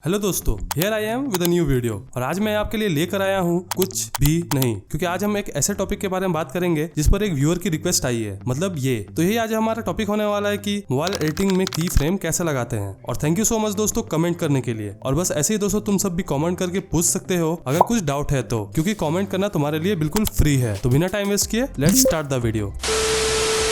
Hello दोस्तों, here I am with a new video. और आज मैं आपके लिए लेकर आया हूँ कुछ भी नहीं, क्योंकि आज हम एक ऐसे टॉपिक के बारे में बात करेंगे जिस पर एक व्यूअर की रिक्वेस्ट आई है। मतलब यही आज हमारा टॉपिक होने वाला है कि मोबाइल एडिटिंग में की फ्रेम कैसे लगाते हैं। और थैंक यू सो मच दोस्तों कमेंट करने के लिए। और बस ऐसे ही दोस्तों तुम सब भी कमेंट करके पूछ सकते हो अगर कुछ डाउट है तो, क्योंकि कमेंट करना तुम्हारे लिए बिल्कुल फ्री है। तो बिना टाइम वेस्ट किए let's start the video.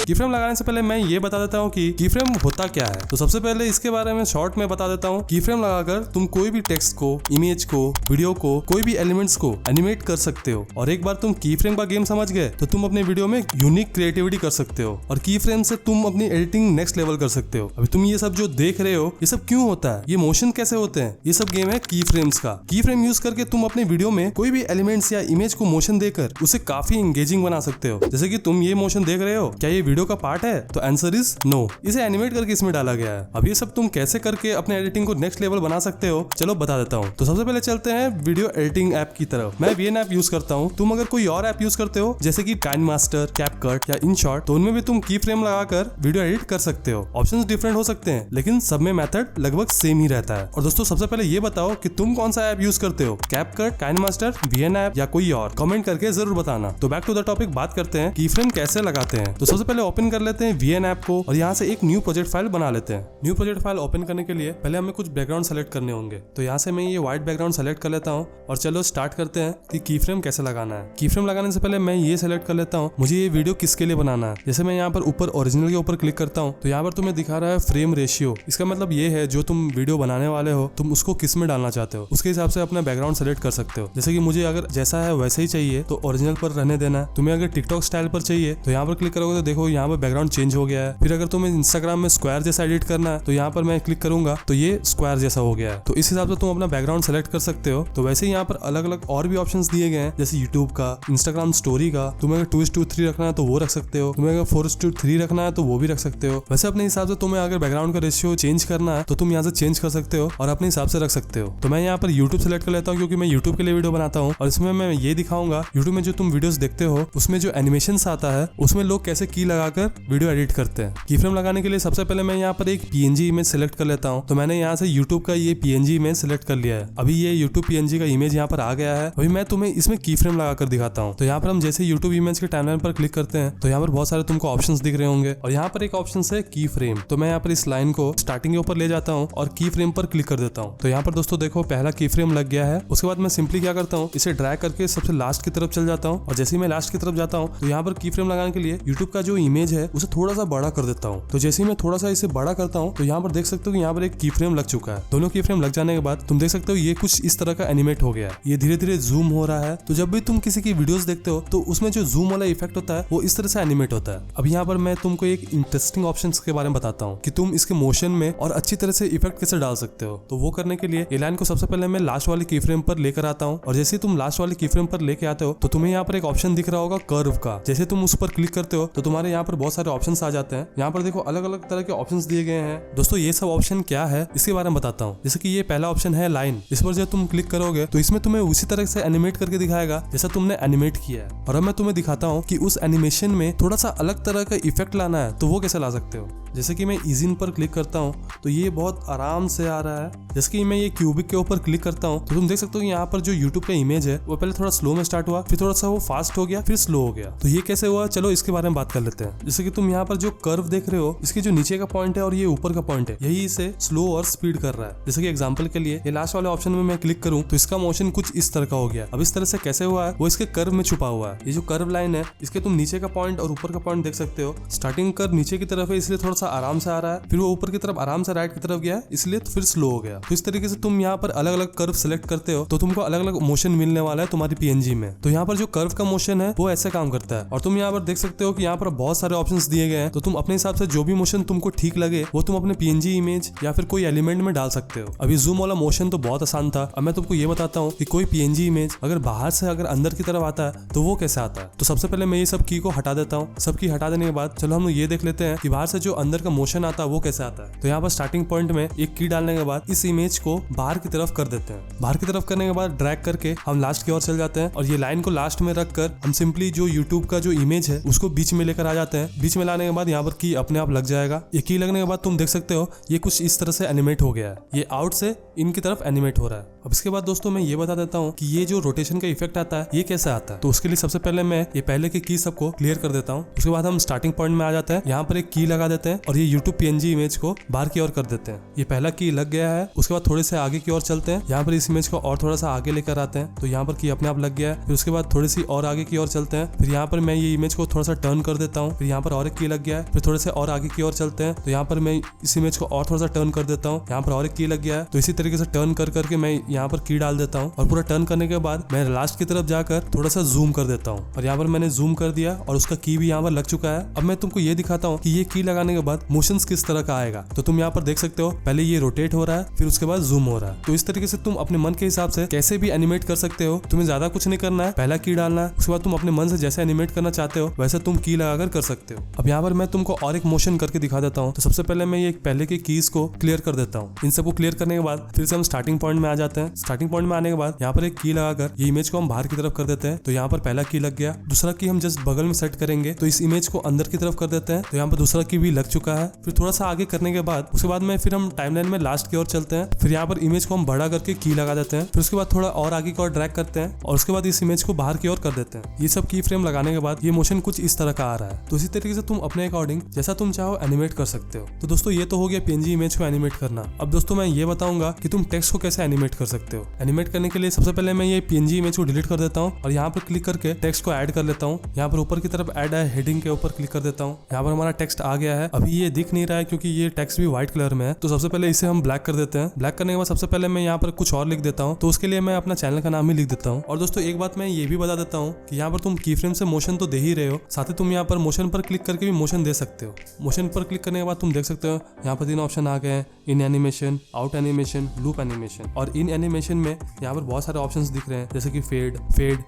Keyframe लगाने से पहले मैं ये बता देता हूँ कि कीफ्रेम होता क्या है। तो सबसे पहले इसके बारे में शॉर्ट में बता देता हूँ। कीफ्रेम लगाकर तुम कोई भी टेक्स्ट को, इमेज को, वीडियो को, कोई भी एलिमेंट्स को एनिमेट कर सकते हो। और एक बार तुम कीफ्रेम का गेम समझ गए तो तुम अपने वीडियो में यूनिक क्रिएटिविटी कर सकते हो। और कीफ्रेम से तुम अपनी एडिटिंग नेक्स्ट लेवल कर सकते हो। अभी तुम ये सब जो देख रहे हो ये सब क्यों होता है, ये मोशन कैसे होते हैं, ये सब गेम है कीफ्रेम्स का। कीफ्रेम यूज करके तुम अपने वीडियो में कोई भी एलिमेंट्स या इमेज को मोशन देकर उसे काफी एंगेजिंग बना सकते हो। जैसे कि तुम ये मोशन देख रहे हो, क्या ये वीडियो का पार्ट है? तो आंसर इज नो। इसे एनिमेट करके इसमें डाला गया है। अब ये सब तुम कैसे करके अपने एडिटिंग को नेक्स्ट लेवल बना सकते हो, चलो बता देता हूँ। तो सबसे पहले चलते हैं वीडियो एडिटिंग ऐप की तरफ। मैं VN ऐप यूज करता हूँ। तुम अगर कोई और ऐप यूज करते हो जैसे कि काइनमास्टर, कैपकट या InShot, तो उनमें भी तुम की फ्रेम लगाकर वीडियो एडिट कर सकते हो। ऑप्शंस डिफरेंट हो सकते हैं लेकिन सब में मेथड लगभग सेम ही रहता है। और दोस्तों सबसे पहले ये बताओ कि तुम कौन सा ऐप यूज करते हो, कैपकट, काइनमास्टर, VN ऐप या कोई और? कमेंट करके जरूर बताना। तो बैक टू द टॉपिक, बात करते हैं की फ्रेम कैसे लगाते हैं। तो सबसे पहले ओपन कर लेते हैं VN ऐप को और यहाँ से एक न्यू प्रोजेक्ट फाइल बना लेते हैं। न्यू प्रोजेक्ट फाइल ओपन करने के लिए पहले हमें कुछ बैकग्राउंड सेलेक्ट करने होंगे। तो यहाँ से मैं ये व्हाइट बैकग्राउंड सेलेक्ट कर लेता हूँ और चलो स्टार्ट करते हैं कि की फ्रेम कैसे लगाना है। की फ्रेम लगाने से पहले मैं ये सेलेक्ट कर लेता हूँ मुझे ये वीडियो किसके लिए बनाना है। जैसे मैं यहाँ पर ऊपर ओरिजिनल के ऊपर क्लिक करता हूँ तो यहाँ पर तुम्हें दिखा रहा है फ्रेम रेशियो। इसका मतलब ये है जो तुम वीडियो बनाने वाले हो तुम उसको किस में डालना चाहते हो, उसके हिसाब से अपना बैकग्राउंड सेलेक्ट कर सकते हो। जैसे कि मुझे अगर जैसा है वैसे ही चाहिए तो ओरिजिनल पर रहने देना है। तुम्हें अगर टिकटॉक स्टाइल पर चाहिए तो यहाँ पर क्लिक करोगे तो देखो यहाँ पर बैकग्राउंड चेंज हो गया है। फिर अगर तुम्हें इंस्टाग्राम में स्क्वायर जैसा एडिट करना है तो यहाँ पर मैं क्लिक करूंगा तो ये स्क्वायर जैसा हो गया है। तो इस हिसाब से तुम अपना बैकग्राउंड सेलेक्ट कर सकते हो। तो वैसे ही यहाँ पर अलग अलग और भी ऑप्शंस दिए गए हैं, जैसे यूट्यूब का, इंस्टाग्राम स्टोरी का। तुम्हें अगर 2:3 रखना है तो वो रख सकते हो। तुम्हें अगर 4:3 रखना है तो वो भी रख सकते हो। वैसे अपने हिसाब से तुम्हें अगर बैकग्राउंड का रेशियो चेंज करना है तो तुम यहाँ से चेंज कर सकते हो और अपने हिसाब से रख सकते हो। तो मैं यहाँ पर यूट्यूब सेलेक्ट कर लेता हूँ क्योंकि मैं यूट्यूब के लिए वीडियो बनाता हूँ और इसमें मैं ये दिखाऊंगा यूट्यूब में जो तुम वीडियोस देखते हो उसमें जो एनिमेशन आता है उसमें लोग कैसे की लगाकर वीडियो एडिट करते हैं। की फ्रेम लगाने के लिए सबसे पहले मैं यहाँ पर एक PNG इमेज सेलेक्ट कर लेता हूँ। तो मैंने यहाँ से YouTube का ये PNG इमेज सेलेक्ट कर लिया है। अभी ये YouTube PNG का इमेज यहाँ पर आ गया है। अभी मैं तुम्हें इसमें की फ्रेम लगाकर दिखाता हूँ। तो यहाँ पर हम जैसे YouTube इमेज के टाइमलाइन पर क्लिक करते हैं तो यहाँ पर बहुत सारे तुमको ऑप्शंस दिख रहे होंगे और यहाँ पर एक ऑप्शन है की फ्रेम। तो मैं यहाँ पर इस लाइन को स्टार्टिंग के ऊपर ले जाता हूँ और की फ्रेम पर क्लिक कर देता हूँ। तो यहाँ पर दोस्तों देखो पहला की फ्रेम लग गया है। उसके बाद मैं सिंपली क्या करता हूँ, इसे ड्रैग करके सबसे लास्ट की तरफ चल जाता हूँ और जैसे ही मैं लास्ट की तरफ जाता हूँ तो यहाँ पर की फ्रेम लगाने के लिए YouTube का जो इमेज है उसे थोड़ा सा बड़ा कर देता हूँ। तो जैसे ही मैं थोड़ा सा इसे बड़ा करता हूँ तो यहाँ पर देख सकते हो कि यहाँ पर एक की फ्रेम लग चुका है। दोनों की फ्रेम लग जाने के बाद तुम देख सकते हो ये कुछ इस तरह का एनिमेट हो गया है। ये धीरे धीरे जूम हो रहा है। तो जब भी तुम किसी की वीडियोस देखते हो तो उसमें जो जूम वाला इफेक्ट होता है वो इस तरह से एनिमेट होता है। अब यहाँ पर मैं तुमको एक इंटरेस्टिंग ऑप्शन के बारे में बताता हूँ कि तुम इसके मोशन में और अच्छी तरह से इफेक्ट कैसे डाल सकते हो। तो वो करने के लिए ये लाइन को सबसे पहले मैं लास्ट वाली की फ्रेम पर लेकर आता हूँ और जैसे तुम लास्ट वाली की फ्रेम पर लेके आते हो तो तुम्हें यहाँ पर एक ऑप्शन दिख रहा होगा कर्व का। जैसे तुम उस पर क्लिक करते हो तो तुम्हारे यहाँ पर बहुत सारे ऑप्शन आ जाते हैं। यहाँ पर देखो अलग अलग तरह के ऑप्शन दिए गए हैं। दोस्तों ये सब ऑप्शन क्या है इसके बारे में बताता हूँ। जैसे कि ये पहला ऑप्शन है लाइन। इस पर जब तुम क्लिक करोगे तो इसमें तुम्हें उसी तरह से एनिमेट करके दिखाएगा जैसा तुमने एनिमेट किया है। और अब मैं तुम्हें दिखाता हूँ कि उस एनिमेशन में थोड़ा सा अलग तरह का इफेक्ट लाना है तो वो कैसे ला सकते हो। जैसे कि मैं इजिन पर क्लिक करता हूँ तो ये बहुत आराम से आ रहा है। जैसे कि मैं ये क्यूबिक के ऊपर क्लिक करता हूँ तो तुम देख सकते हो कि यहाँ पर जो YouTube का इमेज है वो पहले थोड़ा स्लो में स्टार्ट हुआ, फिर थोड़ा सा वो फास्ट हो गया, फिर स्लो हो गया। तो ये कैसे हुआ, चलो इसके बारे में बात कर लेते हैं। जैसे कि तुम यहाँ पर जो कर्व देख रहे हो इसके जो नीचे का पॉइंट है और ये ऊपर का पॉइंट है यही इसे स्लो और स्पीड कर रहा है। जैसे कि एग्जाम्पल के लिए ये लास्ट वाले ऑप्शन में मैं क्लिक करूँ तो इसका मोशन कुछ इस तरह का हो गया। अब इस तरह से कैसे हुआ है वो इसके कर्व में छुपा हुआ है। ये जो कर्व लाइन है इसके तुम नीचे का पॉइंट और ऊपर का पॉइंट देख सकते हो। स्टार्टिंग कर्व नीचे की तरफ है इसलिए थोड़ा सा आराम से आ रहा है, फिर वो ऊपर की तरफ आराम से राइट की तरफ गया इसलिए फिर स्लो हो गया। तो इस तरीके से तुम यहाँ पर अलग अलग कर्व सेलेक्ट करते हो तो तुमको अलग अलग मोशन मिलने वाला है तुम्हारी PNG में। तो यहाँ पर जो कर्व का मोशन है वो ऐसे काम करता है। और तुम यहाँ पर देख सकते हो कि यहाँ पर बहुत सारे ऑप्शंस दिए गए हैं। तो तुम अपने हिसाब से जो भी मोशन तुमको ठीक लगे वो तुम अपने PNG इमेज या फिर कोई एलिमेंट में डाल सकते हो। अभी जूम वाला मोशन तो बहुत आसान था। अब मैं तुमको ये बताता हूँ कि कोई PNG इमेज अगर बाहर से अगर अंदर की तरफ आता है तो वो कैसे आता है। तो सबसे पहले मैं ये सब की को हटा देता हूँ। सब की हटा देने के बाद चलो हम ये देख लेते हैं कि बाहर से जो अंदर का मोशन आता है वो कैसे आता है। तो यहाँ पर स्टार्टिंग पॉइंट में एक की डालने के बाद इस इमेज को बाहर की तरफ कर देते हैं। बाहर की तरफ करने के बाद ड्रैग करके हम लास्ट की ओर चल जाते हैं और ये लाइन को लास्ट में रख कर हम सिंपली जो YouTube का जो इमेज है उसको बीच में लेकर आ जाते हैं। बीच में लाने के बाद यहाँ पर की अपने आप लग जाएगा। ये की लगने के बाद तुम देख सकते हो ये कुछ इस तरह से एनिमेट हो गया है। ये आउट से इनकी तरफ एनिमेट हो रहा है। अब इसके बाद दोस्तों मैं ये बता देता हूँ कि ये जो रोटेशन का इफेक्ट आता है ये कैसे आता है। तो उसके लिए सबसे पहले मैं ये पहले की की सबको क्लियर कर देता हूँ। उसके बाद हम स्टार्टिंग पॉइंट में आ जाते हैं, यहाँ पर एक की लगा देते हैं और ये YouTube PNG इमेज को बाहर की ओर कर देते हैं। ये पहला की लग गया है। उसके बाद थोड़े से आगे की ओर चलते हैं, यहाँ पर इस इमेज को और थोड़ा सा आगे लेकर आते हैं, तो यहाँ पर की अपने आप लग गया है। फिर उसके बाद थोड़ी सी और आगे की ओर चलते हैं, फिर यहाँ पर मैं ये इमेज को थोड़ा सा टर्न कर देता हूँ, फिर यहाँ पर और एक की लग गया है। फिर थोड़े से और आगे की ओर चलते हैं, तो यहाँ पर मैं इस इमेज को और थोड़ा सा टर्न कर देता हूँ, यहाँ पर और एक की लग गया है। तो इसी तरीके से टर्न कर करके मैं यहाँ पर की डाल देता हूँ और पूरा टर्न करने के बाद मैं लास्ट की तरफ जाकर थोड़ा सा जूम कर देता हूँ और यहाँ पर मैंने जूम कर दिया और उसका की भी यहाँ पर लग चुका है। अब मैं तुमको ये दिखाता हूँ कि ये की लगाने के बाद मोशंस किस तरह का आएगा। तो तुम यहाँ पर देख सकते हो, पहले ये रोटेट हो रहा है, फिर उसके बाद जूम हो रहा है। तो इस तरीके से तुम अपने मन के हिसाब से कैसे भी एनिमेट कर सकते हो। तुम्हें ज्यादा कुछ नहीं करना है, पहला की डालना है, उसके बाद तुम अपने मन से जैसे एनिमेट करना चाहते हो वैसे तुम की लगाकर कर सकते हो। अब यहाँ पर मैं तुमको और एक मोशन करके दिखा देता हूँ। तो सबसे पहले मैं ये पहले के कीज को क्लियर कर देता हूँ। इन सबको क्लियर करने के बाद फिर से हम स्टार्टिंग पॉइंट में आ जाते हैं। स्टार्टिंग पॉइंट में आने के बाद यहाँ पर एक की लगाकर ये इमेज को हम बाहर की तरफ कर देते हैं। तो यहाँ पर पहला की लग गया, दूसरा की हम जस्ट बगल में सेट करेंगे तो इस इमेज को अंदर की तरफ कर देते हैं। तो यहाँ पर दूसरा की भी लग चुका है। फिर थोड़ा सा आगे करने के बाद उसके बाद में फिर हम टाइमलाइन में लास्ट की ओर चलते हैं। फिर यहाँ पर इमेज को हम बड़ा करके की लगा देते हैं। फिर उसके बाद थोड़ा और आगे की ओर ड्रैग करते हैं और उसके बाद इस इमेज को बाहर की ओर कर देते हैं। ये सब की फ्रेम लगाने के बाद ये मोशन कुछ इस तरह का आ रहा है। तो इसी तरीके से तुम अपने अकॉर्डिंग जैसा तुम चाहो एनिमेट कर सकते हो। तो दोस्तों ये तो हो गया PNG इमेज को एनिमेट करना। अब दोस्तों मैं ये बताऊंगा कि तुम टेक्स्ट को कैसे एनिमेट कर सकते हो। एनिमेट करने के लिए सबसे पहले मैं ये PNG इमेज को डिलीट कर देता हूँ और यहाँ पर क्लिक करके टेक्स्ट को ऐड कर लेता हूँ। यहाँ पर ऊपर की तरफ ऐड है, हेडिंग के ऊपर क्लिक कर देता हूँ। यहाँ पर हमारा टेक्स्ट आ गया है। अभी ये दिख नहीं रहा है क्योंकि ये टेक्स्ट भी व्हाइट कलर में है। तो सबसे पहले इसे हम ब्लैक कर देते हैं। ब्लैक करने के बाद सबसे पहले मैं यहाँ पर कुछ और लिख देता हूँ। तो उसके लिए मैं अपना चैनल का नाम ही लिख देता हूँ। और दोस्तों एक बात मैं ये भी बता देता हूँ कि यहाँ पर तुम की फ्रेम से मोशन तो दे ही रहे हो, साथ ही तुम यहाँ पर मोशन पर क्लिक करके भी मोशन दे सकते हो। मोशन पर क्लिक करने के बाद तुम देख सकते हो यहाँ पर 3 ऑप्शन आ गए हैं, इन animation, out animation, loop animation. और इन एनिमेशन में यहाँ पर बहुत सारे ऑप्शंस दिख रहे हैं जैसे कि फेड,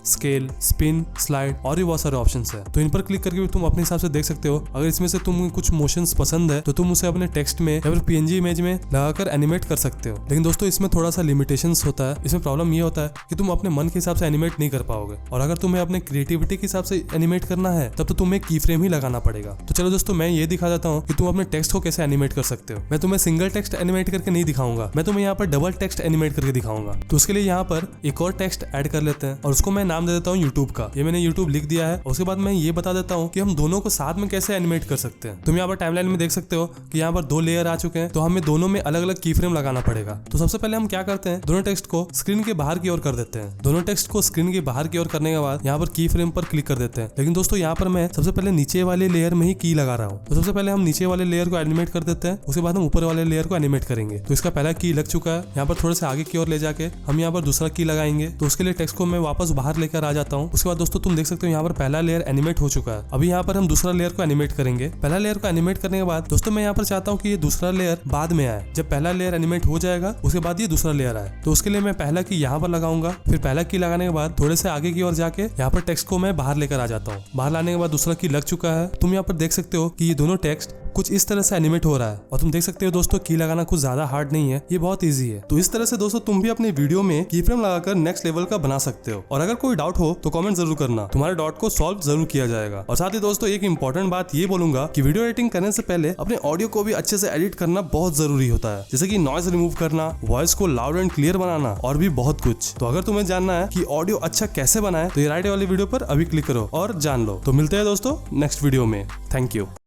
स्केल, स्पिन, स्लाइड और भी बहुत सारे ऑप्शंस है। तो इन पर क्लिक करके भी तुम अपने हिसाब से देख सकते हो। अगर इसमें से तुम्हें कुछ मोशंस पसंद है तो तुम उसे अपने टेक्स्ट में या फिर PNG इमेज में लगाकर एनिमेट कर सकते हो। लेकिन दोस्तों इसमें थोड़ा सा लिमिटेशंस होता है। इसमें प्रॉब्लम ये होता है कि तुम अपने मन के हिसाब से एनिमेट नहीं कर पाओगे और अगर तुम्हें अपने क्रिएटिविटी के हिसाब से एनिमेट करना है तब तो तुम्हें की फ्रेम ही लगाना पड़ेगा। तो चलो दोस्तों मैं ये दिखा देता हूँ कि तुम अपने टेक्स्ट को कैसे एनिमेट कर सकते हो। मैं तुम्हें सिंगल टेक्स्ट एनिमेट करके नहीं दिखाऊंगा, मैं तुम्हें यहाँ पर डबल टेक्स्ट एनिमेट करके दिखाऊंगा। तो उसके लिए यहाँ पर एक और टेक्स्ट ऐड कर लेते हैं और उसको मैं नाम दे देता हूँ YouTube का। ये मैंने YouTube लिख दिया है। उसके बाद मैं ये बता देता हूँ कि हम दोनों को साथ में कैसे एनिमेट कर सकते हैं। तुम यहाँ पर टाइमलाइन में देख सकते हो कि यहाँ पर 2 लेयर आ चुके हैं, तो हमें दोनों में अलग अलग की फ्रेम लगाना पड़ेगा। तो सबसे पहले हम क्या करते हैं, दोनों टेक्स्ट को स्क्रीन के बाहर की ओर कर देते हैं। दोनों टेक्स्ट को स्क्रीन के बाहर की ओर करने के बाद यहाँ पर की फ्रेम पर क्लिक कर देते हैं। लेकिन दोस्तों यहाँ पर मैं सबसे पहले नीचे वाले लेयर में ही की लगा रहा हूँ। तो सबसे पहले हम नीचे वाले लेयर को एनिमेट कर देते हैं, उसके बाद हम ऊपर वाले लेयर को एनिमेट करेंगे। तो इसका पहला की लग चुका है। यहाँ पर थोड़े से आगे की ओर ले जाके हम यहाँ पर दूसरा की लगाएंगे। तो उसके लिए टेक्स्ट को मैं वापस बाहर लेकर आ जाता हूँ। उसके बाद दोस्तों तुम देख सकते हो यहाँ पर पहला लेयर एनिमेट हो चुका है। अभी यहाँ पर हम दूसरा लेयर को एनिमेट करेंगे। पहला लेयर को एनिमेट करने के बाद दोस्तों मैं यहाँ पर चाहता हूँ कि ये दूसरा लेयर बाद में आए। जब पहला लेयर एनिमेट हो जाएगा उसके बाद ये दूसरा लेयर आए। तो उसके लिए मैं पहला की यहाँ पर लगाऊंगा। फिर पहला की लगाने के बाद थोड़े से आगे की ओर जाके यहाँ पर टेक्स्ट को मैं बाहर लेकर आ जाता हूँ। बाहर लाने के बाद दूसरा की लग चुका है। तुम यहाँ पर देख सकते हो कि ये दोनों टेक्स्ट कुछ इस तरह से एनिमेट हो रहा है और तुम देख सकते हो दोस्तों की लगाना कुछ ज्यादा हार्ड नहीं है, ये बहुत इजी है। तो इस तरह से दोस्तों तुम भी अपने वीडियो में की फ्रेम लगाकर नेक्स्ट लेवल का बना सकते हो। और अगर कोई डाउट हो तो कमेंट जरूर करना, तुम्हारे डाउट को सॉल्व जरूर किया जाएगा। और साथ ही दोस्तों एक इंपॉर्टेंट बात ये बोलूंगा कि वीडियो एडिटिंग करने से पहले अपने ऑडियो को भी अच्छे से एडिट करना बहुत जरूरी होता है, जैसे कि नॉइज रिमूव करना, वॉइस को लाउड एंड क्लियर बनाना और भी बहुत कुछ। तो अगर तुम्हें जानना है कि ऑडियो अच्छा कैसे बनाए तो ये राइट वाली वीडियो पर अभी क्लिक करो और जान लो। तो मिलते हैं दोस्तों नेक्स्ट वीडियो में। Thank you.